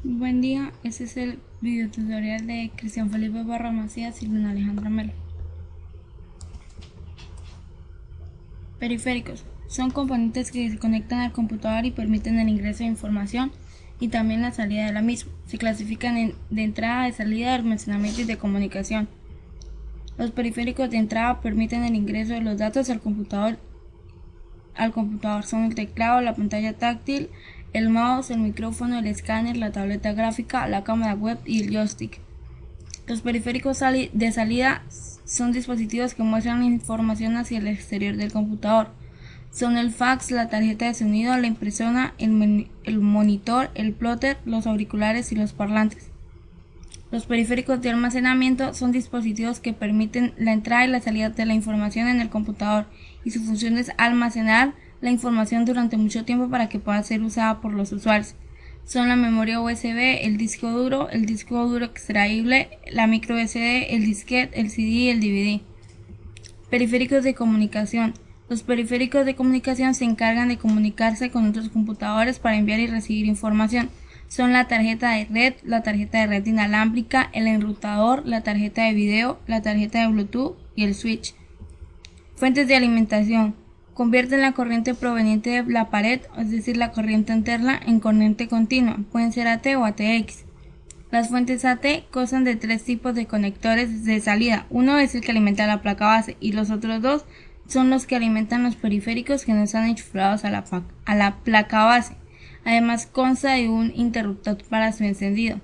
Buen día, este es el videotutorial de Cristian Felipe Barra Macías y Luna Alejandra Melo. Periféricos. Son componentes que se conectan al computador y permiten el ingreso de información y también la salida de la misma. Se clasifican de entrada, de salida, de almacenamiento y de comunicación. Los periféricos de entrada permiten el ingreso de los datos al computador. Son el teclado, la pantalla táctil, el mouse, el micrófono, el escáner, la tableta gráfica, la cámara web y el joystick. Los periféricos de salida son dispositivos que muestran información hacia el exterior del computador. Son el fax, la tarjeta de sonido, la impresora, el monitor, el plotter, los auriculares y los parlantes. Los periféricos de almacenamiento son dispositivos que permiten la entrada y la salida de la información en el computador y su función es almacenar la información durante mucho tiempo para que pueda ser usada por los usuarios. Son la memoria USB, el disco duro extraíble, la micro SD, el disquete, el CD y el DVD. Periféricos de comunicación. Los periféricos de comunicación se encargan de comunicarse con otros computadores para enviar y recibir información. Son la tarjeta de red inalámbrica, el enrutador, la tarjeta de video, la tarjeta de Bluetooth y el switch. Fuentes de alimentación. Convierten la corriente proveniente de la pared, es decir, la corriente alterna, en corriente continua. Pueden ser AT o ATX. Las fuentes AT constan de tres tipos de conectores de salida. Uno es el que alimenta la placa base y los otros dos son los que alimentan los periféricos que no están enchufados a la placa base. Además consta de un interruptor para su encendido.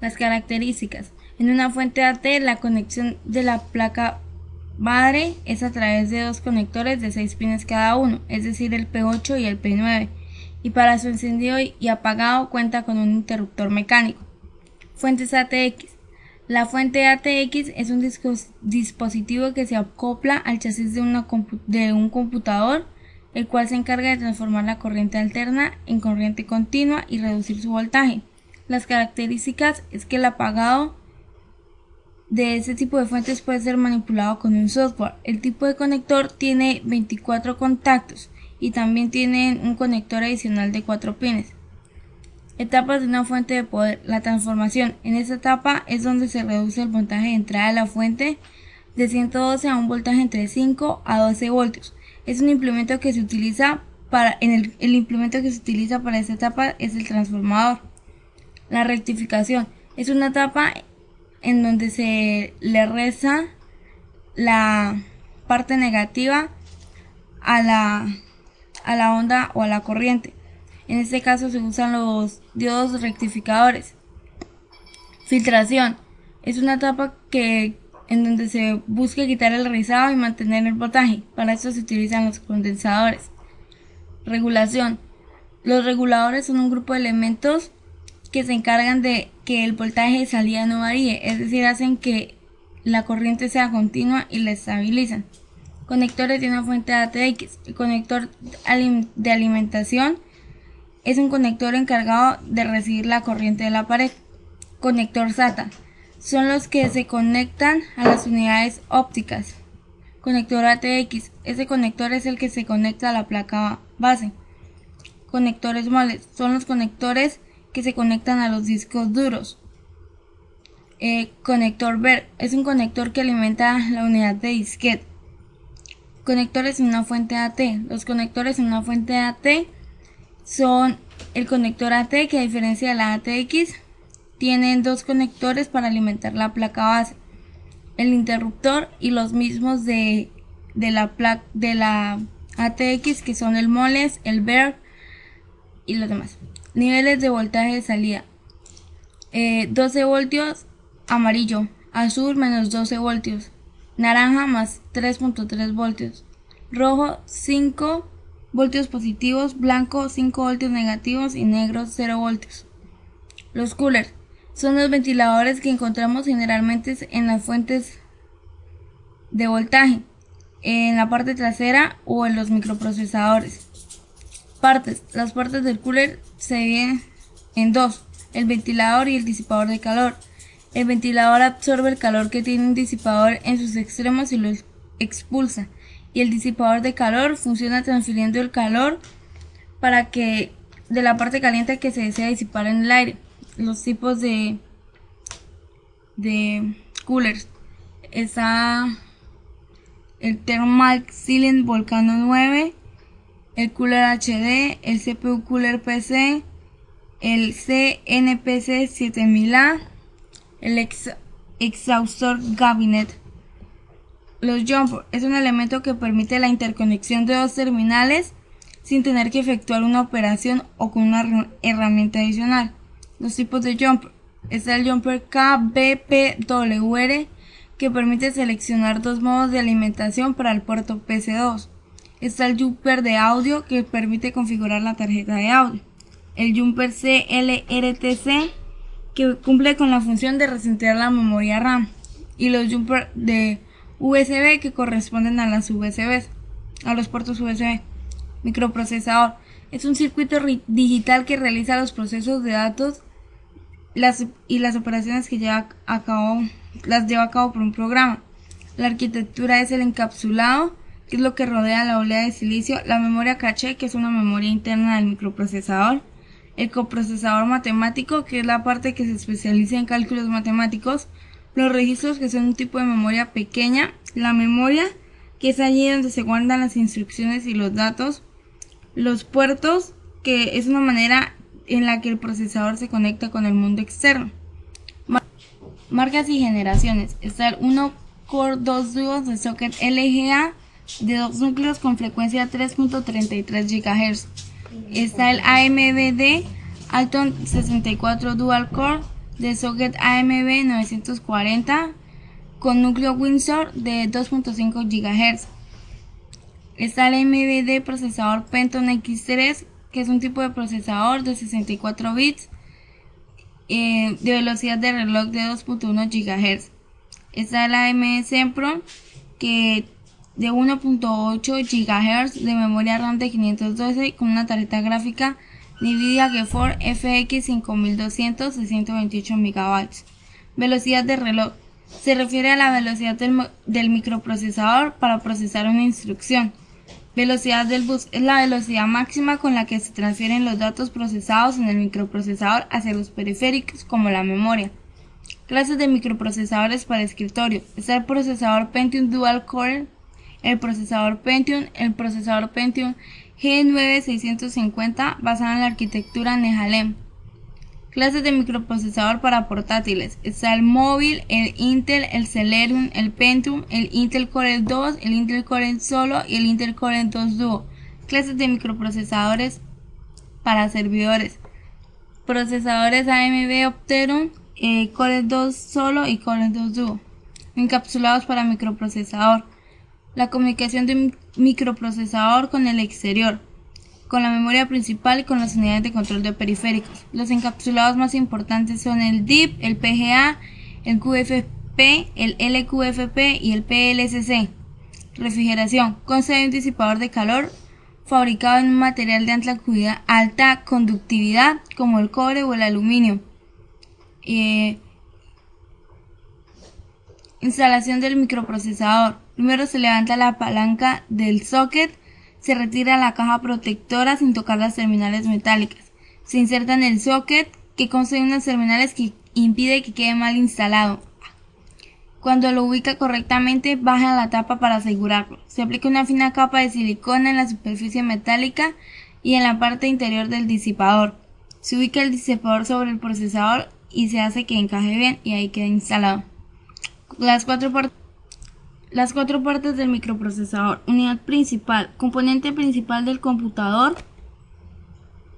Las características. En una fuente AT la conexión de la placa madre es a través de dos conectores de 6 pines cada uno, es decir el P8 y el P9, y para su encendido y apagado cuenta con un interruptor mecánico. Fuentes ATX. La fuente ATX es un dispositivo que se acopla al chasis de un computador, el cual se encarga de transformar la corriente alterna en corriente continua y reducir su voltaje. Las características es que el apagado de este tipo de fuentes puede ser manipulado con un software. El tipo de conector tiene 24 contactos y también tiene un conector adicional de 4 pines. Etapas de una fuente de poder. La transformación. En esta etapa es donde se reduce el voltaje de entrada de la fuente de 112 a un voltaje entre 5 a 12 voltios. Es un implemento que se utiliza el implemento que se utiliza para esta etapa es el transformador. La rectificación. Es una etapa en donde se le resta la parte negativa a la onda o a la corriente. En este caso se usan los diodos rectificadores. Filtración. Es una etapa en donde se busca quitar el rizado y mantener el voltaje. Para esto se utilizan los condensadores. Regulación. Los reguladores son un grupo de elementos que se encargan de que el voltaje de salida no varíe, es decir, hacen que la corriente sea continua y la estabilizan. Conectores de una fuente ATX. El conector de alimentación es un conector encargado de recibir la corriente de la pared. Conector SATA. Son los que se conectan a las unidades ópticas. Conector ATX. Este conector es el que se conecta a la placa base. Conectores moles. Son los conectores que se conectan a los discos duros. Conector BER es un conector que alimenta la unidad de disquete. Conectores en una fuente AT. Los conectores en una fuente AT son el conector AT, que a diferencia de la ATX tienen dos conectores para alimentar la placa base, el interruptor y los mismos de la ATX, que son el moles, el BER y los demás. Niveles de voltaje de salida. 12 voltios amarillo, azul menos 12 voltios, naranja más 3.3 voltios, rojo 5 voltios positivos, blanco 5 voltios negativos y negro 0 voltios. Los coolers son los ventiladores que encontramos generalmente en las fuentes de voltaje, en la parte trasera o en los microprocesadores. Partes. Las partes del cooler se dividen en dos, el ventilador y el disipador de calor. El ventilador absorbe el calor que tiene un disipador en sus extremos y lo expulsa, y el disipador de calor funciona transfiriendo el calor de la parte caliente que se desea disipar en el aire. los tipos de coolers. Está el Thermal Silent Volcano 9, el Cooler HD, el CPU Cooler PC, el CNPC 7000A, el Exhaustor Cabinet. Los jumpers es un elemento que permite la interconexión de dos terminales sin tener que efectuar una operación o con una herramienta adicional. Los tipos de jumper. Está el jumper KBPWR, que permite seleccionar dos modos de alimentación para el puerto PC2. Está el jumper de audio, que permite configurar la tarjeta de audio. El jumper CLRTC, que cumple con la función de resetear la memoria RAM. Y los jumper de USB, que corresponden a las USBs, a los puertos USB. Microprocesador es un circuito digital que realiza los procesos de datos y las operaciones que lleva a cabo por un programa. La arquitectura es el encapsulado, que es lo que rodea la oblea de silicio, la memoria caché, que es una memoria interna del microprocesador, el coprocesador matemático, que es la parte que se especializa en cálculos matemáticos, los registros, que son un tipo de memoria pequeña, la memoria, que es allí donde se guardan las instrucciones y los datos, los puertos, que es una manera en la que el procesador se conecta con el mundo externo. Marcas y generaciones. Está el 1 Core 2 Duo de socket LGA de 2 núcleos con frecuencia 3.33 GHz. Está el AMD Alton 64 Dual Core de socket AMD 940 con núcleo Windsor de 2.5 GHz. Está el AMD procesador Pentium X3, que es un tipo de procesador de 64 bits de velocidad de reloj de 2.1 GHz. Está el AMD Sempron, que de 1.8 GHz de memoria RAM de 512 con una tarjeta gráfica NVIDIA GeForce FX 5200 de 128 MB. Velocidad de reloj se refiere a la velocidad del microprocesador para procesar una instrucción. Velocidad del bus es la velocidad máxima con la que se transfieren los datos procesados en el microprocesador hacia los periféricos como la memoria. Clases de microprocesadores para escritorio. Está el procesador Pentium Dual Core, el procesador Pentium G9650 basado en la arquitectura Nehalem. Clases de microprocesador para portátiles. Está el móvil, el Intel, el Celeron, el Pentium, el Intel Core 2, el Intel Core Solo y el Intel Core 2 Duo. Clases de microprocesadores para servidores. Procesadores AMD Opteron, Core 2 Solo y Core 2 Duo. Encapsulados para microprocesador. La comunicación de un microprocesador con el exterior, con la memoria principal y con las unidades de control de periféricos. Los encapsulados más importantes son el DIP, el PGA, el QFP, el LQFP y el PLCC. Refrigeración. Consta de un disipador de calor fabricado en un material de alta conductividad como el cobre o el aluminio. Instalación del microprocesador. Primero se levanta la palanca del socket, se retira la caja protectora sin tocar las terminales metálicas. Se inserta en el socket, que consta de unas terminales que impide que quede mal instalado. Cuando lo ubica correctamente, baja la tapa para asegurarlo. Se aplica una fina capa de silicona en la superficie metálica y en la parte interior del disipador. Se ubica el disipador sobre el procesador y se hace que encaje bien y ahí queda instalado. Las cuatro partes del microprocesador. Unidad principal, componente principal del computador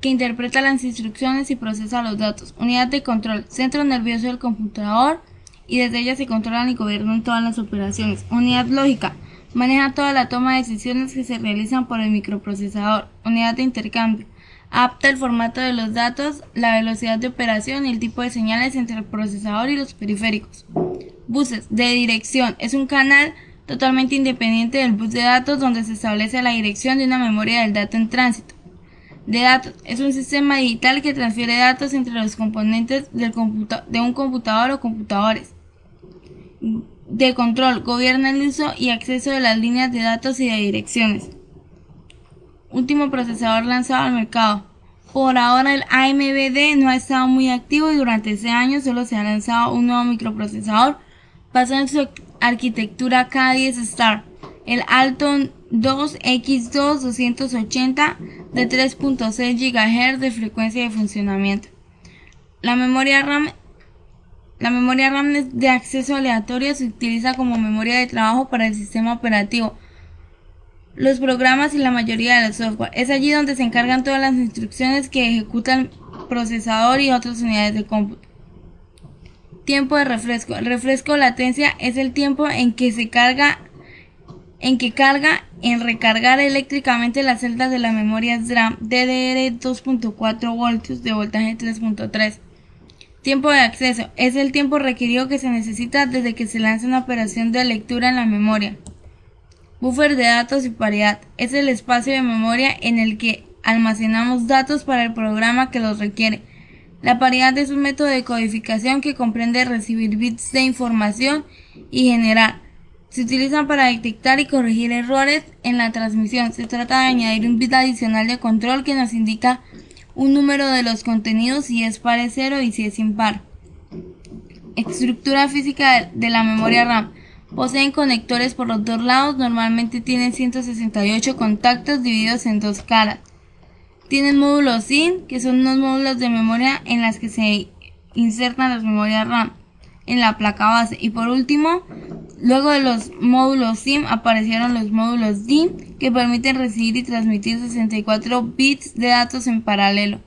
que interpreta las instrucciones y procesa los datos. Unidad de control, centro nervioso del computador y desde ella se controlan y gobiernan todas las operaciones. Unidad lógica, maneja toda la toma de decisiones que se realizan por el microprocesador. Unidad de intercambio, adapta el formato de los datos, la velocidad de operación y el tipo de señales entre el procesador y los periféricos. Buses de dirección, es un canal totalmente independiente del bus de datos donde se establece la dirección de una memoria del dato en tránsito. De datos, es un sistema digital que transfiere datos entre los componentes de un computador o computadores. De control, gobierna el uso y acceso de las líneas de datos y de direcciones. Último procesador lanzado al mercado. Por ahora el AMD no ha estado muy activo y durante ese año solo se ha lanzado un nuevo microprocesador basado en su arquitectura K10 Star, el Alton 2X2 280 de 3.6 GHz de frecuencia de funcionamiento. La memoria RAM de acceso aleatorio se utiliza como memoria de trabajo para el sistema operativo, los programas y la mayoría de los software. Es allí donde se encargan todas las instrucciones que ejecuta el procesador y otras unidades de cómputo. Tiempo de refresco. El refresco o latencia es el tiempo en que carga en recargar eléctricamente las celdas de la memoria DRAM DDR 2.4 voltios de voltaje 3.3. Tiempo de acceso es el tiempo requerido que se necesita desde que se lanza una operación de lectura en la memoria. Buffer de datos y paridad es el espacio de memoria en el que almacenamos datos para el programa que los requiere. La paridad es un método de codificación que comprende recibir bits de información y generar. Se utilizan para detectar y corregir errores en la transmisión. Se trata de añadir un bit adicional de control que nos indica un número de los contenidos si es par es 0 y si es impar. Estructura física de la memoria RAM. Poseen conectores por los dos lados, normalmente tienen 168 contactos divididos en dos caras. Tienen módulos SIM, que son unos módulos de memoria en las que se insertan las memorias RAM en la placa base. Y por último, luego de los módulos SIM aparecieron los módulos DIMM, que permiten recibir y transmitir 64 bits de datos en paralelo.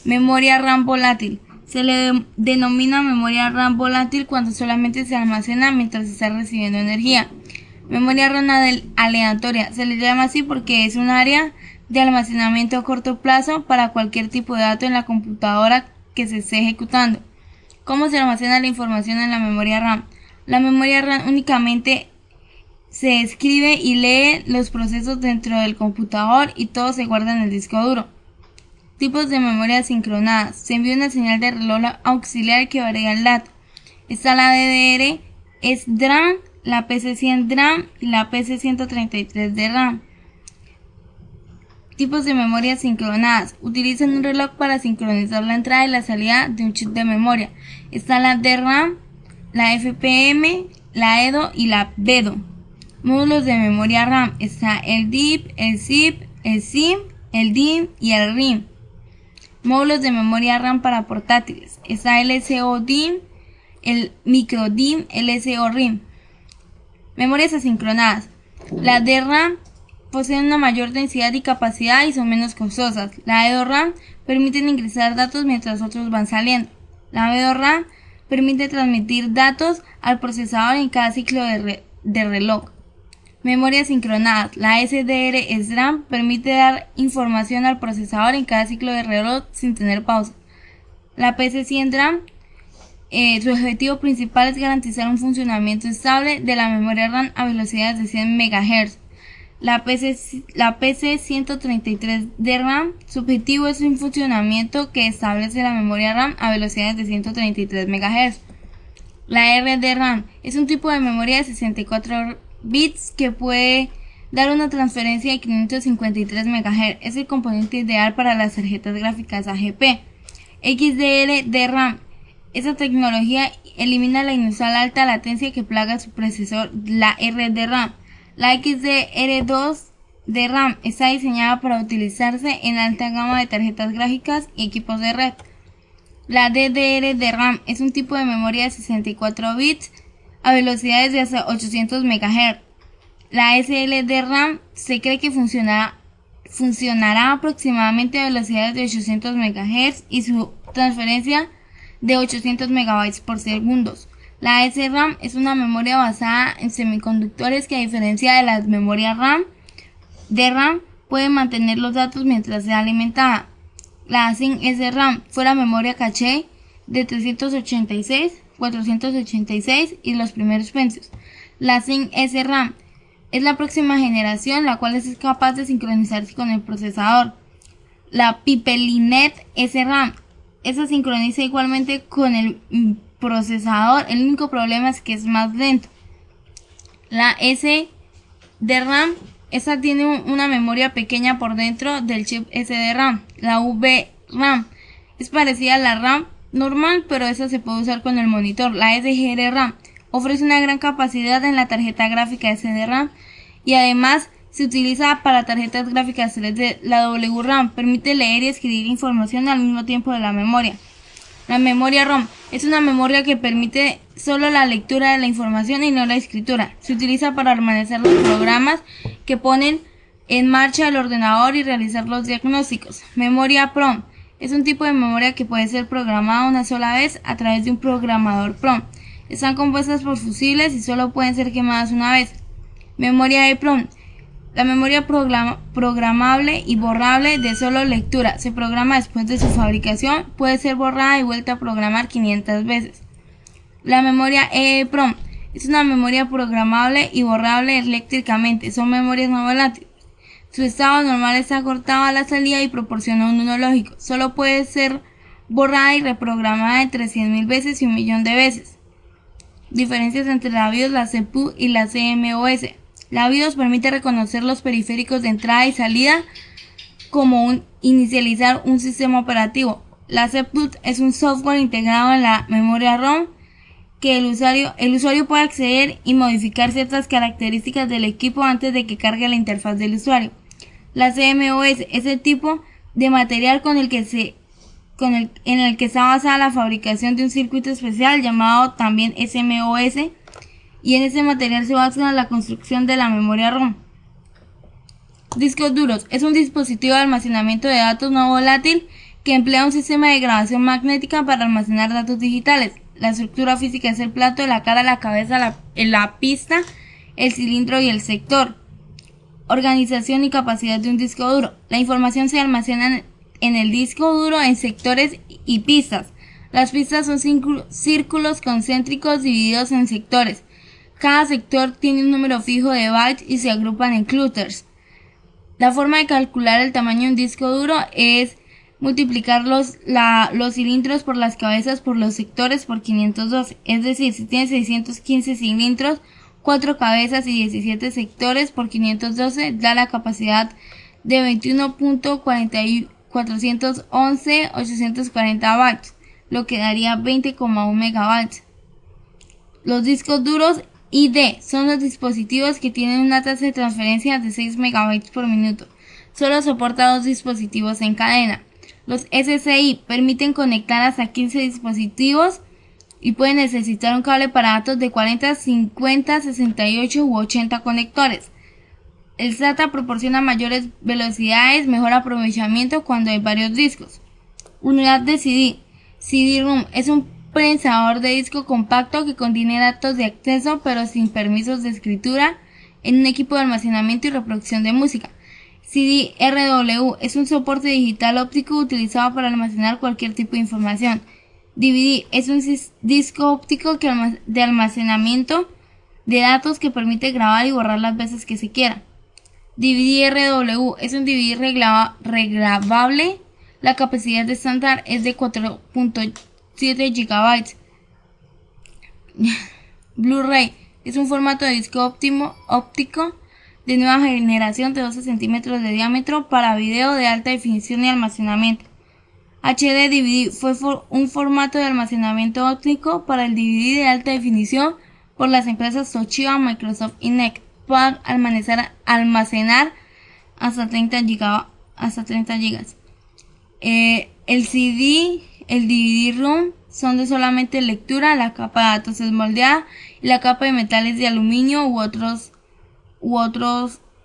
Memoria RAM volátil. Se le denomina memoria RAM volátil cuando solamente se almacena mientras se está recibiendo energía. Memoria RAM aleatoria. Se le llama así porque es un área de almacenamiento a corto plazo para cualquier tipo de dato en la computadora que se esté ejecutando. ¿Cómo se almacena la información en la memoria RAM? La memoria RAM únicamente se escribe y lee los procesos dentro del computador y todo se guarda en el disco duro. Tipos de memoria sincronadas. Se envía una señal de reloj auxiliar que varía el dato. Está la DDR, es DRAM, la PC100 DRAM y la PC133 de RAM. Tipos de memoria sincronadas. Utilizan un reloj para sincronizar la entrada y la salida de un chip de memoria. Está la DRAM, la FPM, la EDO y la BEDO. Módulos de memoria RAM. Está el DIP, el ZIP, el SIM, el DIMM y el RIM. Módulos de memoria RAM para portátiles. Está el SO-DIMM, el micro-DIMM, el SO-RIM. Memorias asincronadas. Las DRAM poseen una mayor densidad y capacidad y son menos costosas. La EDO-RAM permite ingresar datos mientras otros van saliendo. La BEDO-RAM permite transmitir datos al procesador en cada ciclo de reloj. Memorias sincronadas. La SDR-SRAM permite dar información al procesador en cada ciclo de reloj sin tener pausa. La PC100 DRAM, su objetivo principal es garantizar un funcionamiento estable de la memoria RAM a velocidades de 100 MHz. La PC133 de RAM, su objetivo es un funcionamiento que establece la memoria RAM a velocidades de 133 MHz. La RDRAM es un tipo de memoria de 64 bits que puede dar una transferencia de 553 MHz. Es el componente ideal para las tarjetas gráficas AGP. XDR DRAM. Esta tecnología elimina la inusual alta latencia que plaga su predecesor, la RDRAM. La XDR2 DRAM está diseñada para utilizarse en alta gama de tarjetas gráficas y equipos de red. La DDR DRAM es un tipo de memoria de 64 bits a velocidades de hasta 800 MHz. La SLDRAM se cree que funcionará aproximadamente a velocidades de 800 MHz y su transferencia de 800 MB por segundo. La SRAM es una memoria basada en semiconductores que, a diferencia de las memorias RAM, DRAM puede mantener los datos mientras sea alimentada. La SIM-SRAM fue la memoria caché de 386, 486 y los primeros pensios. La SIM-SRAM es la próxima generación, la cual es capaz de sincronizarse con el procesador. La Pipelinet SRAM, esa sincroniza igualmente con el procesador, el único problema es que es más lento. La SDRAM Esta tiene una memoria pequeña por dentro del chip SD-RAM, la VRAM. Es parecida a la RAM normal, pero esta se puede usar con el monitor. La SGR-RAM ofrece una gran capacidad en la tarjeta gráfica SD-RAM y además se utiliza para tarjetas gráficas 3D. La WRAM permite leer y escribir información al mismo tiempo de la memoria. La memoria ROM es una memoria que permite solo la lectura de la información y no la escritura. Se utiliza para almacenar los programas que ponen en marcha el ordenador y realizar los diagnósticos. Memoria PROM es un tipo de memoria que puede ser programada una sola vez a través de un programador PROM. Están compuestas por fusibles y solo pueden ser quemadas una vez. Memoria EPROM. La memoria programable y borrable de solo lectura se programa después de su fabricación, puede ser borrada y vuelta a programar 500 veces. La memoria EEPROM es una memoria programable y borrable eléctricamente, son memorias no volátiles. Su estado normal está cortado a la salida y proporciona un 1 lógico, solo puede ser borrada y reprogramada entre 100.000 veces y 1.000.000 de veces. Diferencias entre la BIOS, la CPU y la CMOS. La BIOS permite reconocer los periféricos de entrada y salida como inicializar un sistema operativo. La CPU es un software integrado en la memoria ROM que el usuario puede acceder y modificar ciertas características del equipo antes de que cargue la interfaz del usuario. La CMOS es el tipo de material en el que está basada la fabricación de un circuito especial llamado también SMOS, y en ese material se basa la construcción de la memoria ROM. Discos duros es un dispositivo de almacenamiento de datos no volátil que emplea un sistema de grabación magnética para almacenar datos digitales. La estructura física es el plato, la cara, la cabeza, la pista, el cilindro y el sector. Organización y capacidad de un disco duro. La información se almacena en el disco duro en sectores y pistas. Las pistas son círculos concéntricos divididos en sectores. Cada sector tiene un número fijo de bytes y se agrupan en clusters. La forma de calcular el tamaño de un disco duro es multiplicar los cilindros por las cabezas por los sectores por 512. Es decir, si tiene 615 cilindros, 4 cabezas y 17 sectores por 512 da la capacidad de 21.411.840 bytes, lo que daría 20,1 megabytes. Los discos duros ID son los dispositivos que tienen una tasa de transferencia de 6 megabytes por minuto. Solo soporta 2 dispositivos en cadena. Los SSI permiten conectar hasta 15 dispositivos y pueden necesitar un cable para datos de 40, 50, 68 u 80 conectores. El SATA proporciona mayores velocidades, mejor aprovechamiento cuando hay varios discos. Unidad de CD. CD-ROM es un prensador de disco compacto que contiene datos de acceso pero sin permisos de escritura en un equipo de almacenamiento y reproducción de música. CD-RW es un soporte digital óptico utilizado para almacenar cualquier tipo de información. DVD es un disco óptico de almacenamiento de datos que permite grabar y borrar las veces que se quiera. DVD-RW es un DVD regrabable. La capacidad de estándar es de 4.7 GB. Blu-ray es un formato de disco óptico de nueva generación de 12 centímetros de diámetro para video de alta definición y almacenamiento. HD DVD fue un formato de almacenamiento óptico para el DVD de alta definición por las empresas Toshiba, Microsoft y NEC. Puede almacenar hasta 30 GB. El CD, el DVD-ROM son de solamente lectura, la capa de datos es moldeada y la capa de metales de aluminio u otros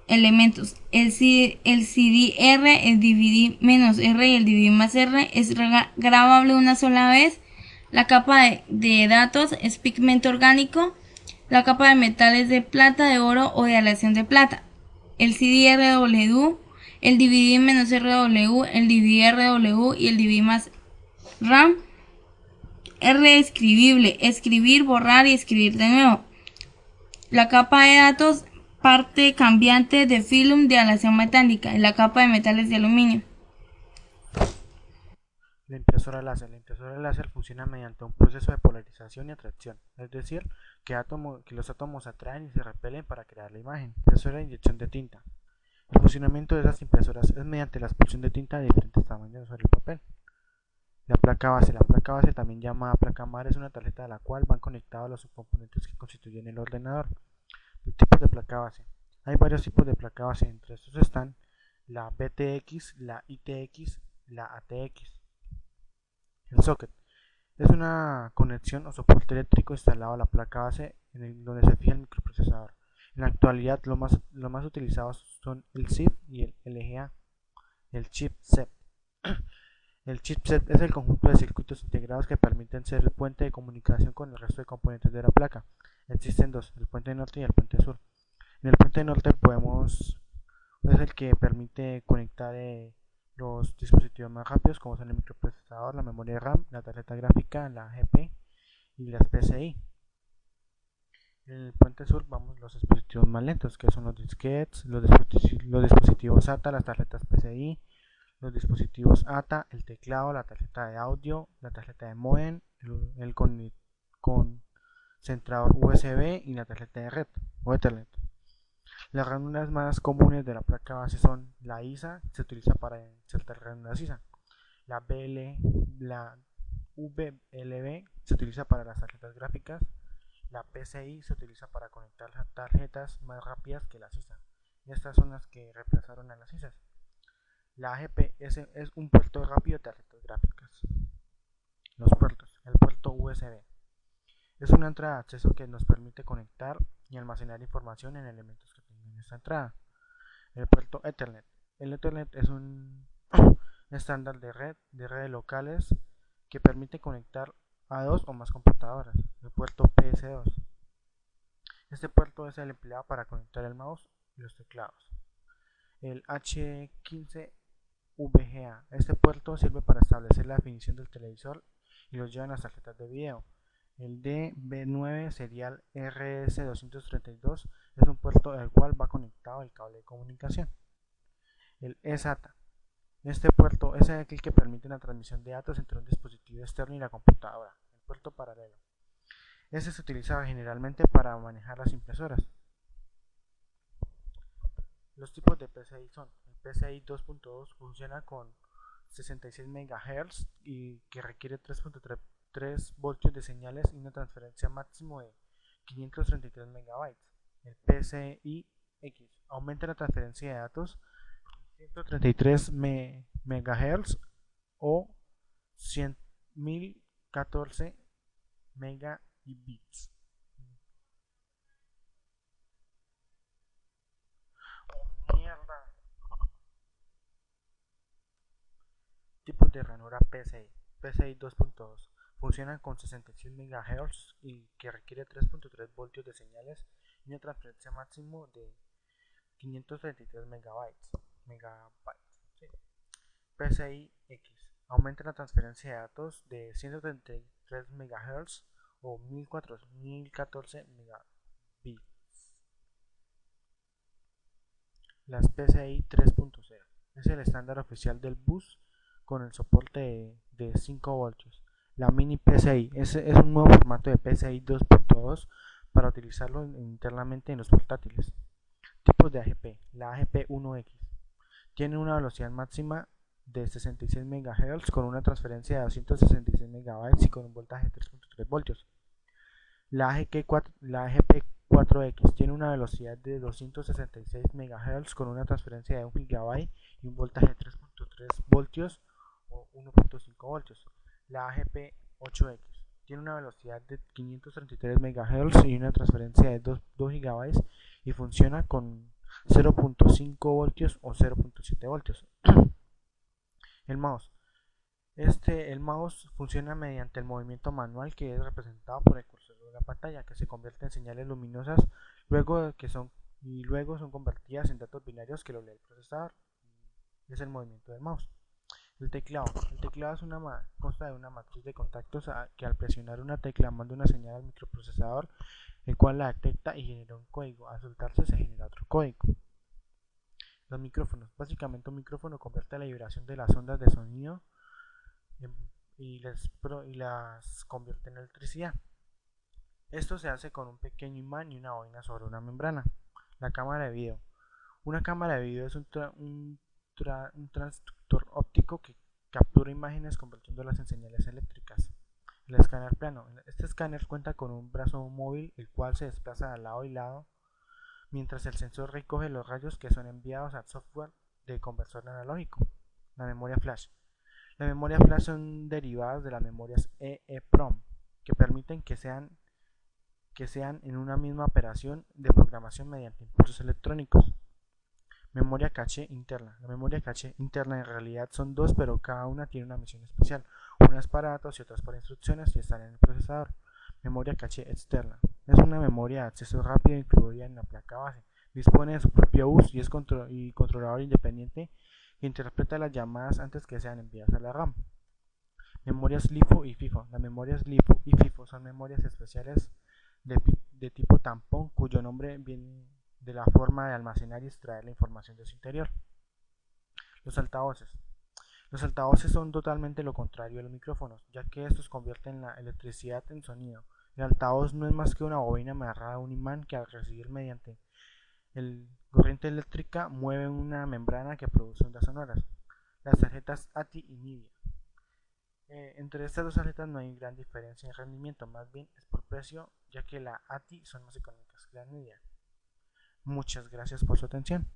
elementos. El CD-R, el DVD-R y el DVD+R es grabable una sola vez. La capa de datos es pigmento orgánico. La capa de metales de plata, de oro o de aleación de plata. El CD-RW, el DVD-RW, el DVD-RW y el DVD+RAM. R escribible, escribir, borrar y escribir de nuevo. La capa de datos, parte cambiante de film de aleación metálica y la capa de metales de aluminio. La impresora láser. La impresora láser funciona mediante un proceso de polarización y atracción, es decir, que los átomos atraen y se repelen para crear la imagen. Impresora de inyección de tinta. El funcionamiento de esas impresoras es mediante la expulsión de tinta de diferentes tamaños sobre el papel. La placa base. La placa base, también llamada placa madre, es una tarjeta a la cual van conectados los subcomponentes que constituyen el ordenador. Los tipos de placa base. Hay varios tipos de placa base, entre estos están la BTX, la ITX, la ATX. El socket es una conexión o soporte eléctrico instalado a la placa base donde se fija el microprocesador. En la actualidad, los más utilizados son el SIP y el LGA. El chipset. El chipset es el conjunto de circuitos integrados que permiten ser el puente de comunicación con el resto de componentes de la placa. Existen dos, el puente norte y el puente sur. En el puente norte es el que permite conectar los dispositivos más rápidos, como son el microprocesador, la memoria RAM, la tarjeta gráfica, la GP y las PCI. En el puente sur vamos los dispositivos más lentos, que son los disquetes, los dispositivos SATA, las tarjetas PCI, los dispositivos ATA, el teclado, la tarjeta de audio, la tarjeta de modem, el concentrador USB y la tarjeta de red o Ethernet. Las ranuras más comunes de la placa base son la ISA, se utiliza para insertar ranuras ISA, la VLB se utiliza para las tarjetas gráficas, la PCI se utiliza para conectar tarjetas más rápidas que las ISA, y estas son las que reemplazaron a las ISAs. La AGP es un puerto rápido de tarjetas gráficas. Los puertos. El puerto USB es una entrada de acceso que nos permite conectar y almacenar información en elementos que tengan esta entrada. El puerto Ethernet. El Ethernet es un estándar de redes locales que permite conectar a dos o más computadoras. El puerto PS2. Este puerto es el empleado para conectar el mouse y los teclados. El H15 VGA. Este puerto sirve para establecer la definición del televisor y los llevan las tarjetas de video. El DB9 serial RS232 es un puerto al cual va conectado el cable de comunicación. El eSATA. Este puerto es aquel que permite la transmisión de datos entre un dispositivo externo y la computadora. El puerto paralelo. Este se utiliza generalmente para manejar las impresoras. Los tipos de PCI son: el PCI 2.2 funciona con 66 MHz y que requiere 3.3 voltios de señales y una transferencia máximo de 533 MB. El PCI X aumenta la transferencia de datos 133 MHz o 1014 megabits. Oh, mierda. Tipos de ranura PCI. PCI 2.2 funcionan con 66 MHz y que requiere 3.3 voltios de señales y una transferencia máximo de 533 megabytes. PCI X aumenta la transferencia de datos de 133 MHz o 1014 megabits. Las PCI 3.0 es el estándar oficial del bus con el soporte de 5 voltios. La mini PCI es un nuevo formato de PCI 2.2 para utilizarlo internamente en los portátiles. Tipos de AGP. La AGP 1X tiene una velocidad máxima de 66 MHz con una transferencia de 266 MB y con un voltaje de 3.3 voltios. La AGP 4X tiene una velocidad de 266 MHz con una transferencia de 1 GB y un voltaje de 3.3 voltios o 1.5 voltios. La AGP 8X tiene una velocidad de 533 MHz y una transferencia de 2 GB y funciona con 0.5 voltios o 0.7 voltios. El mouse. El mouse funciona mediante el movimiento manual que es representado por el cursor de la pantalla, que se convierte en señales luminosas luego son convertidas en datos binarios que lo lee el procesador. Es el movimiento del mouse. El teclado. El teclado consta de una matriz de contactos que al presionar una tecla manda una señal al microprocesador, el cual la detecta y genera un código. Al soltarse se genera otro código. Los micrófonos. Básicamente un micrófono convierte la vibración de las ondas de sonido y las convierte en electricidad. Esto se hace con un pequeño imán y una bobina sobre una membrana. La cámara de video. Una cámara de video es un transductor óptico que captura imágenes convirtiéndolas en señales eléctricas. El escáner plano. Este escáner cuenta con un brazo móvil el cual se desplaza de lado y lado mientras el sensor recoge los rayos que son enviados al software de conversor analógico. La memoria flash. Las memorias flash son derivadas de las memorias EEPROM que permiten que sean en una misma operación de programación mediante impulsos electrónicos. Memoria caché interna. La memoria caché interna en realidad son dos, pero cada una tiene una misión especial. Una es para datos y otra es para instrucciones y están en el procesador. Memoria caché externa. Es una memoria de acceso rápido incluida en la placa base. Dispone de su propio bus y es controlador independiente que interpreta las llamadas antes que sean enviadas a la RAM. Memorias LIFO y FIFO. Las memorias LIFO y FIFO son memorias especiales de tipo tampón cuyo nombre viene de la forma de almacenar y extraer la información de su interior. Los altavoces. Los altavoces son totalmente lo contrario de los micrófonos, ya que estos convierten la electricidad en sonido. El altavoz no es más que una bobina amarrada a un imán que al recibir mediante el corriente eléctrica mueve una membrana que produce ondas sonoras. Las tarjetas ATI y NVIDIA. Entre estas dos tarjetas no hay gran diferencia en rendimiento, más bien es por precio, ya que la ATI son más económicas que la NVIDIA. Muchas gracias por su atención.